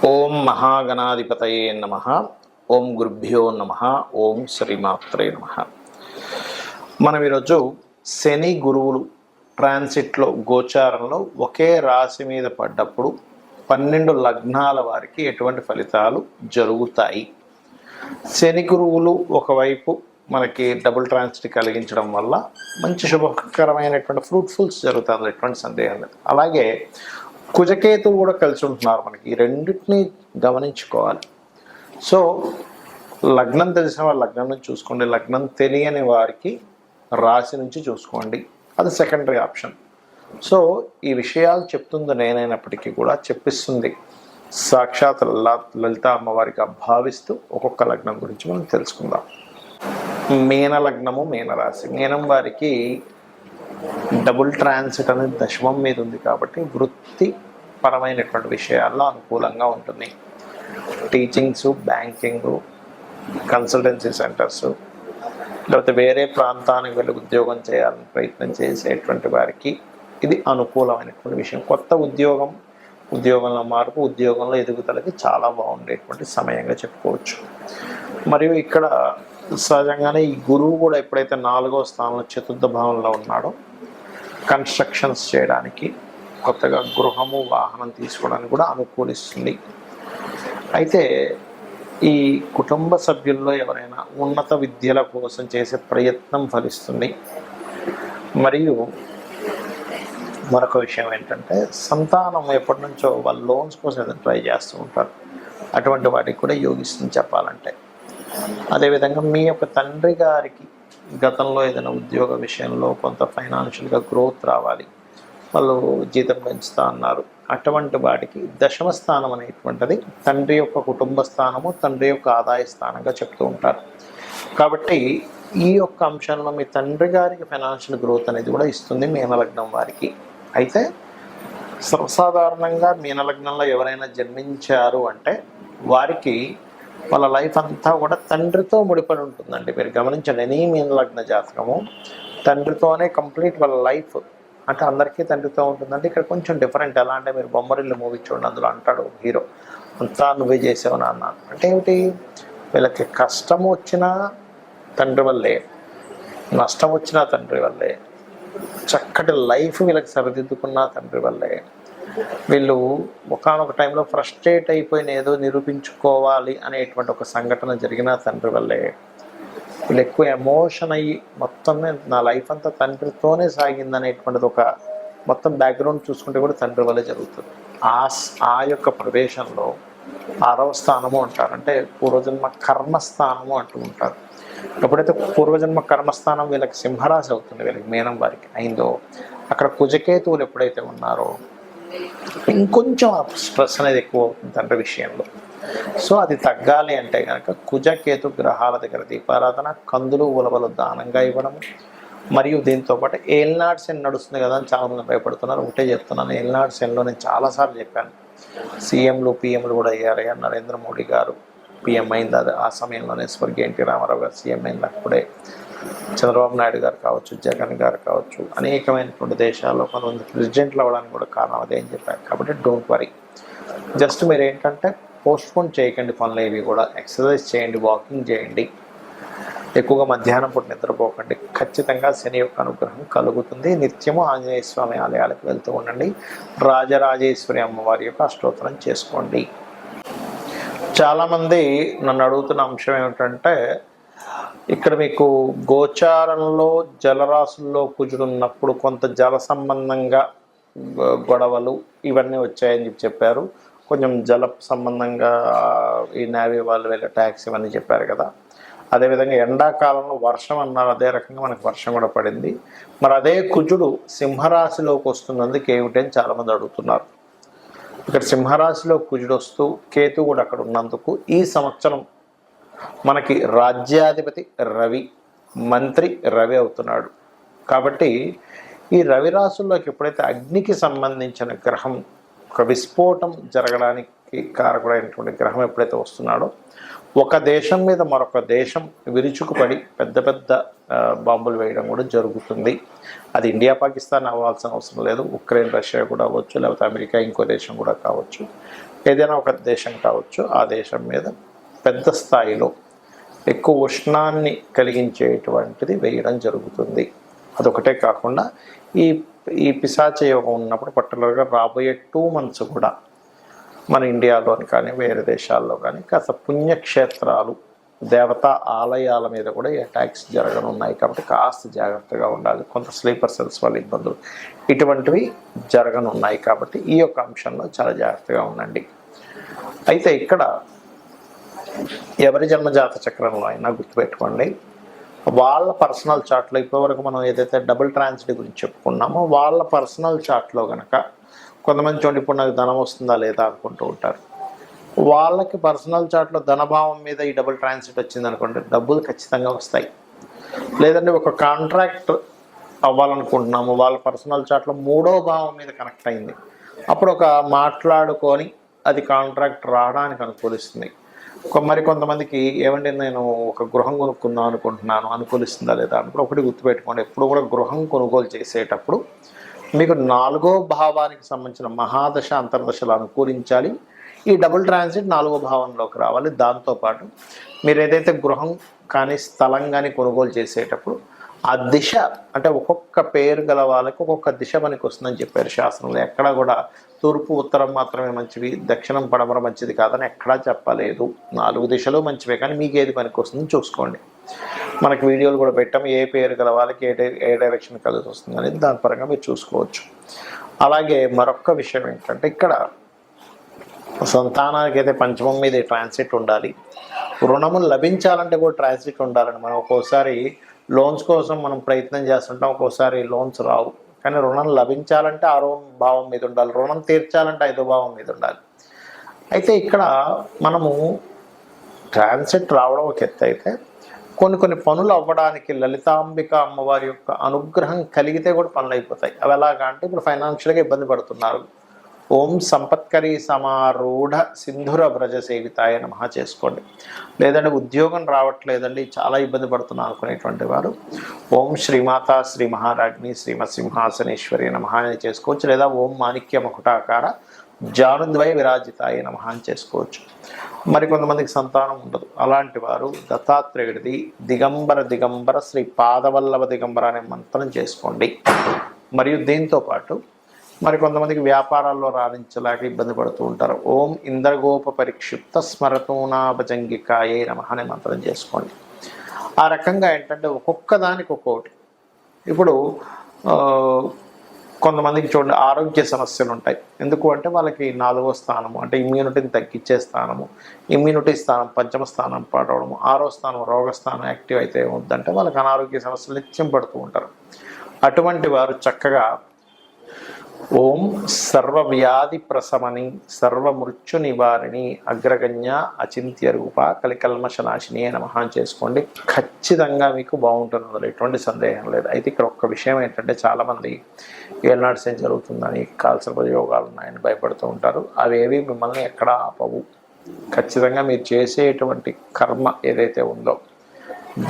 ఓం మహాగణాధిపతయే నమ. ఓం గురుభ్యో నమ. ఓం శ్రీమాత్రే నమ. మనం ఈరోజు శని గురువులు ట్రాన్సిట్లో గోచారంలో ఒకే రాశి మీద పడ్డప్పుడు 12 లగ్నాల వారికి ఎటువంటి ఫలితాలు జరుగుతాయి. శని గురువులు ఒకవైపు మనకి డబుల్ ట్రాన్సిట్ కలిగించడం వల్ల మంచి శుభకరమైనటువంటి ఫ్రూట్ఫుల్స్ జరుగుతుంది, ఎటువంటి సందేహం లేదు. అలాగే కుజకేతువు కూడా కలిసి ఉంటున్నారు. మనకి ఈ రెండింటిని గమనించుకోవాలి. సో లగ్నం తెలిసిన వారు లగ్నం నుంచి చూసుకోండి, లగ్నం తెలియని వారికి రాశి నుంచి చూసుకోండి, అది సెకండరీ ఆప్షన్. సో ఈ విషయాలు చెప్తుంది నేనైనప్పటికీ కూడా చెప్పిస్తుంది సాక్షాత్ లలిత అమ్మవారిగా భావిస్తూ ఒక్కొక్క లగ్నం గురించి మనం తెలుసుకుందాం. మీన లగ్నము, మీనరాశి. మీనం వారికి డబుల్ ట్రాన్సిట్ అనేది దశమం మీద ఉంది కాబట్టి వృత్తి పరమైనటువంటి విషయాల్లో అనుకూలంగా ఉంటుంది. టీచింగ్స్, బ్యాంకింగ్, కన్సల్టెన్సీ సెంటర్స్, లేకపోతే వేరే ప్రాంతానికి వెళ్ళి ఉద్యోగం చేయాలని ప్రయత్నం చేసేటువంటి వారికి ఇది అనుకూలమైనటువంటి విషయం. కొత్త ఉద్యోగంలో మార్పు, ఉద్యోగంలో ఎదుగుదలకి చాలా బాగుండేటువంటి సమయంగా చెప్పుకోవచ్చు. మరియు ఇక్కడ సహజంగానే ఈ గురువు కూడా ఎప్పుడైతే 4వ స్థానంలో చతుర్థ భావంలో ఉన్నాడో కన్స్ట్రక్షన్స్ చేయడానికి, కొత్తగా గృహము, వాహనం తీసుకోవడానికి కూడా అనుకూలిస్తుంది. అయితే ఈ కుటుంబ సభ్యుల్లో ఎవరైనా ఉన్నత విద్యల కోసం చేసే ప్రయత్నం ఫలిస్తుంది. మరియు మరొక విషయం ఏంటంటే సంతానం ఎప్పటి నుంచో వాళ్ళు లోన్స్ కోసం ఏదైనా ట్రై చేస్తూ ఉంటారు, అటువంటి వాటికి కూడా యోగిస్తుంది చెప్పాలంటే. అదేవిధంగా మీ యొక్క తండ్రి గారికి గతంలో ఏదైనా ఉద్యోగ విషయంలో కొంత ఫైనాన్షియల్గా గ్రోత్ రావాలి, వాళ్ళు జీతం పెంచుతా అన్నారు, అటువంటి వాటికి దశమ స్థానం అనేటువంటిది తండ్రి యొక్క కుటుంబ స్థానము, తండ్రి యొక్క ఆదాయ స్థానంగా చెప్తూ ఉంటారు. కాబట్టి ఈ యొక్క అంశంలో మీ తండ్రి గారికి ఫైనాన్షియల్ గ్రోత్ అనేది కూడా ఇస్తుంది మీనలగ్నం వారికి. అయితే సర్వసాధారణంగా మీనలగ్నంలో ఎవరైనా జన్మించారు అంటే వారికి వాళ్ళ లైఫ్ అంతా కూడా తండ్రితో ముడిపడి ఉంటుందండి. మీరు గమనించండి, ఎనీ మీనలగ్న జాతకము తండ్రితోనే కంప్లీట్ వాళ్ళ లైఫ్. అంటే అందరికీ తండ్రితో ఉంటుందంటే ఇక్కడ కొంచెం డిఫరెంట్. ఎలా అంటే మీరు బొమ్మరిల్లు మూవీ చూడండి, అందులో అంటాడు హీరో, అంతా నువ్వే చేసావు నాన్న అంటే ఏమిటి, వీళ్ళకి కష్టం వచ్చినా తండ్రి వల్లే, నష్టం వచ్చినా తండ్రి వల్లే, చక్కటి లైఫ్ వీళ్ళకి సరిదిద్దుకున్న తండ్రి వల్లే, వీళ్ళు ఒకానొక టైంలో ఫ్రస్ట్రేట్ అయిపోయిన ఏదో నిరూపించుకోవాలి అనేటువంటి ఒక సంఘటన జరిగిన తండ్రి వల్లే, వీళ్ళు ఎక్కువ ఎమోషన్ అయ్యి మొత్తం నా లైఫ్ అంతా తండ్రితోనే సాగిందనేటువంటిది ఒక మొత్తం బ్యాక్గ్రౌండ్ చూసుకుంటే కూడా తండ్రి వల్లే జరుగుతుంది. ఆ యొక్క ప్రదేశంలో 6వ స్థానము అంటారు, అంటే పూర్వజన్మ కర్మస్థానము అంటూ ఉంటారు. ఎప్పుడైతే పూర్వజన్మ కర్మస్థానం వీళ్ళకి సింహరాశి అవుతుంది, వీళ్ళకి మీనం వారికి అయిందో, అక్కడ కుజకేతువులు ఎప్పుడైతే ఉన్నారో ఇంకొంచెం స్ట్రెస్ అనేది ఎక్కువ అవుతుంది తండ్రి విషయంలో. సో అది తగ్గాలి అంటే కనుక కుజకేతు గ్రహాల దగ్గర దీపారాధన, కందులు, ఉలవలు దానంగా ఇవ్వడము, మరియు దీంతోపాటు ఏల్నాడు శని నడుస్తుంది కదా అని చాలామంది భయపడుతున్నారు. ఒకటే చెప్తున్నాను, ఏల్నాడు శనిలో నేను చాలాసార్లు చెప్పాను, సీఎంలు పిఎంలు కూడా అయ్యారు. నరేంద్ర మోడీ గారు పిఎం అయింది, అది ఆ సమయంలోనే స్వర్గీయ ఎన్టీ రామారావు గారు సీఎం అయింది, అప్పుడే చంద్రబాబు నాయుడు గారు కావచ్చు, జగన్ గారు కావచ్చు, అనేకమైనటువంటి దేశాల్లో కొంతమంది ప్రెసిడెంట్లు అవ్వడానికి కూడా కారణం అదే అని చెప్పారు. కాబట్టి డోంట్ వరీ, జస్ట్ మీరు ఏంటంటే పోస్ట్పోన్ చేయకండి పనులు ఏవి కూడా. ఎక్సర్సైజ్ చేయండి, వాకింగ్ చేయండి, ఎక్కువగా మధ్యాహ్నం పూట నిద్రపోకండి. ఖచ్చితంగా శని యొక్క అనుగ్రహం కలుగుతుంది. నిత్యము ఆంజనేయ స్వామి ఆలయాలకు వెళ్తూ ఉండండి, రాజరాజేశ్వరి అమ్మవారి యొక్క అష్టోత్తరం చేసుకోండి. చాలామంది నన్ను అడుగుతున్న అంశం ఏమిటంటే, ఇక్కడ మీకు గోచారంలో జలరాశుల్లో కుజుడున్నప్పుడు కొంత జల సంబంధంగా గొడవలు ఇవన్నీ వచ్చాయని చెప్పారు. కొంచెం జల సంబంధంగా ఈ నేవీ వాళ్ళు వెళ్ళే ట్యాక్స్ ఇవన్నీ చెప్పారు కదా. అదేవిధంగా ఎండాకాలంలో వర్షం అన్నారు, అదే రకంగా మనకు వర్షం కూడా పడింది. మరి అదే కుజుడు సింహరాశిలోకి వస్తున్నందుకు ఏమిటి అని చాలామంది అడుగుతున్నారు. ఇక్కడ సింహరాశిలో కుజుడు వస్తూ కేతు కూడా అక్కడ ఉన్నందుకు ఈ సంవత్సరం మనకి రాజ్యాధిపతి రవి, మంత్రి రవి అవుతున్నాడు. కాబట్టి ఈ రవి రాశుల్లోకి ఎప్పుడైతే అగ్నికి సంబంధించిన గ్రహం, ఒక విస్ఫోటం జరగడానికి కారకుడైనటువంటి గ్రహం ఎప్పుడైతే వస్తున్నాడో, ఒక దేశం మీద మరొక దేశం విరుచుకుపడి పెద్ద పెద్ద బాంబులు వేయడం కూడా జరుగుతుంది. అది ఇండియా పాకిస్తాన్ అవ్వాల్సిన అవసరం లేదు, ఉక్రెయిన్ రష్యా కూడా అవ్వచ్చు, లేకపోతే అమెరికా ఇంకో దేశం కూడా కావచ్చు. ఏదైనా ఒక దేశం కావచ్చు, ఆ దేశం మీద పెద్ద స్థాయిలో ఎక్కువ ఉష్ణాన్ని కలిగించేటువంటిది వేయడం జరుగుతుంది. అదొకటే కాకుండా ఈ ఈ పిశాచ యోగం ఉన్నప్పుడు పర్టికులర్గా రాబోయే 2 months కూడా మన ఇండియాలోని కానీ వేరే దేశాల్లో కానీ కాస్త పుణ్యక్షేత్రాలు, దేవతా ఆలయాల మీద కూడా ఈ అటాక్స్ జరగనున్నాయి. కాబట్టి కాస్త జాగ్రత్తగా ఉండాలి. కొంత స్లీపర్ సెల్స్ వల్ల ఇబ్బందులు ఇటువంటివి జరగనున్నాయి. కాబట్టి ఈ యొక్క అంశంలో చాలా జాగ్రత్తగా ఉండండి. అయితే ఇక్కడ ఎవరి జన్మజాత చక్రంలో అయినా గుర్తుపెట్టుకోండి, వాళ్ళ పర్సనల్ చార్ట్లో ఇప్పటివరకు మనం ఏదైతే డబుల్ ట్రాన్సిట్ గురించి చెప్పుకున్నామో వాళ్ళ పర్సనల్ చార్ట్లో కనుక కొంతమంది చూడండి, ఇప్పుడు నాకు ధనం వస్తుందా లేదా అనుకుంటూ ఉంటారు. వాళ్ళకి పర్సనల్ చార్ట్లో ధనభావం మీద ఈ డబుల్ ట్రాన్సిట్ వచ్చింది అనుకోండి, డబ్బులు ఖచ్చితంగా వస్తాయి. లేదంటే ఒక కాంట్రాక్ట్ అవ్వాలనుకుంటున్నాము, వాళ్ళ పర్సనల్ చార్ట్లో 3వ భావం మీద కనెక్ట్ అయింది, అప్పుడు ఒక మాట్లాడుకొని అది కాంట్రాక్ట్ రావడానికి అనుకూలిస్తుంది. కొంతమందికి ఏమంటే నేను ఒక గృహం కొనుక్కుందాం అనుకుంటున్నాను, అనుకూలిస్తుందా లేదా అనుకుంటే ఒకటి గుర్తుపెట్టుకోండి, ఎప్పుడు కూడా గృహం కొనుగోలు చేసేటప్పుడు మీకు 4వ భావానికి సంబంధించిన మహాదశ అంతర్దశలు అనుకూలించాలి. ఈ డబుల్ ట్రాన్సిట్ 4వ భావంలోకి రావాలి. దాంతోపాటు మీరు ఏదైతే గృహం కానీ స్థలం కానీ కొనుగోలు చేసేటప్పుడు ఆ దిశ అంటే ఒక్కొక్క పేరు గల వాళ్ళకి ఒక్కొక్క దిశ మనకి వస్తుందని చెప్పారు శాస్త్రంలో. ఎక్కడా కూడా తూర్పు ఉత్తరం మాత్రమే మంచివి, దక్షిణం పడమర మంచిది కాదని ఎక్కడా చెప్పలేదు. 4 దిశలు మంచివే, కానీ మీకు ఏది పనికి వస్తుందని చూసుకోండి. మనకి వీడియోలు కూడా పెట్టాము, ఏ పేరు గల వాళ్ళకి ఏ డైరెక్షన్ కలిసి వస్తుంది అనేది దాని పరంగా మీరు చూసుకోవచ్చు. అలాగే మరొక విషయం ఏంటంటే, ఇక్కడ సంతానానికి అయితే పంచమం మీద ట్రాన్సిట్ ఉండాలి. రుణములు లభించాలంటే కూడా ట్రాన్సిట్ ఉండాలండి. మనం ఒక్కోసారి లోన్స్ కోసం మనం ప్రయత్నం చేస్తుంటాం, ఒక్కోసారి లోన్స్ రావు. కానీ రుణం లభించాలంటే 6వ భావం మీద ఉండాలి, రుణం తీర్చాలంటే 5వ భావం మీద ఉండాలి. అయితే ఇక్కడ మనము ట్రాన్సిట్ రావడం ఒక ఎత్తు అయితే, కొన్ని పనులు అవ్వడానికి లలితాంబిక అమ్మవారి యొక్క అనుగ్రహం కలిగితే కూడా పనులు అయిపోతాయి. అవి ఎలాగా అంటే, ఇప్పుడు ఫైనాన్షియల్గా ఇబ్బంది పడుతున్నారు, ఓం సంపత్కరీ సమారూఢ సింధుర వ్రజ సేవితాయ నమః చేసుకోండి. లేదంటే ఉద్యోగం రావట్లేదండి, చాలా ఇబ్బంది పడుతున్నారు అనుకునేటువంటి వారు ఓం శ్రీమాత శ్రీ మహారాజ్ని శ్రీమత్ సింహాసనేశ్వరి నమః అని చేసుకోవచ్చు. లేదా ఓం మాణిక్య మకుటాకార జానుద్వయ విరాజితాయ నమః అని చేసుకోవచ్చు. మరి కొంతమందికి సంతానం ఉండదు, అలాంటి వారు దత్తాత్రేయుడిది దిగంబర శ్రీ పాదవల్లభ దిగంబర అనే మంత్రం చేసుకోండి. మరియు దీంతో పాటు మరి కొంతమందికి వ్యాపారాల్లో రాణించలేక ఇబ్బంది పడుతూ ఉంటారు, ఓం ఇంద్రగోప పరిక్షిప్త స్మరతూనాభజంగికాయే నమః అనే మంత్రం చేసుకోండి. ఆ రకంగా ఏంటంటే ఒక్కొక్క దానికి ఒక్కొక్కటి. ఇప్పుడు కొంతమందికి చూడండి ఆరోగ్య సమస్యలు ఉంటాయి. ఎందుకు అంటే వాళ్ళకి 4వ స్థానము అంటే ఇమ్యూనిటీని తగ్గించే స్థానము, ఇమ్యూనిటీ స్థానం 5వ స్థానం పాడవడము, 6వ స్థానం రోగస్థానం యాక్టివ్ అయితే ఏమవుద్దంటే వాళ్ళకి అనారోగ్య సమస్యలు నిత్యం పడుతూ ఉంటారు. అటువంటి వారు చక్కగా ఓం సర్వవ్యాధి ప్రశమని సర్వమృత్యు నివారిణి అగ్రగణ్య అచింత్య రూప కలికల్మషనాశిని నమః చేసుకోండి. ఖచ్చితంగా మీకు బాగుంటుంది, ఎటువంటి సందేహం లేదు. అయితే ఇక్కడ ఒక్క విషయం ఏంటంటే, చాలామంది ఏళ్ళనాడు సేమ్ జరుగుతుందని కాల్సర్ప యోగాలు ఉన్నాయని భయపడుతూ ఉంటారు. అవేవి మిమ్మల్ని ఎక్కడా ఆపవు. ఖచ్చితంగా మీరు చేసేటువంటి కర్మ ఏదైతే ఉందో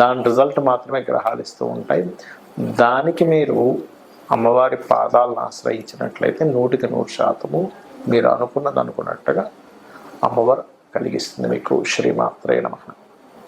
దాని రిజల్ట్ మాత్రమే గ్రహాలు ఇస్తూ ఉంటాయి. దానికి మీరు అమ్మవారి పాదాలను ఆశ్రయించినట్లయితే 100% మీరు అనుకున్నది అనుకున్నట్టుగా అమ్మవారు కలిగిస్తుంది మీకు. శ్రీమాత్రే నమః.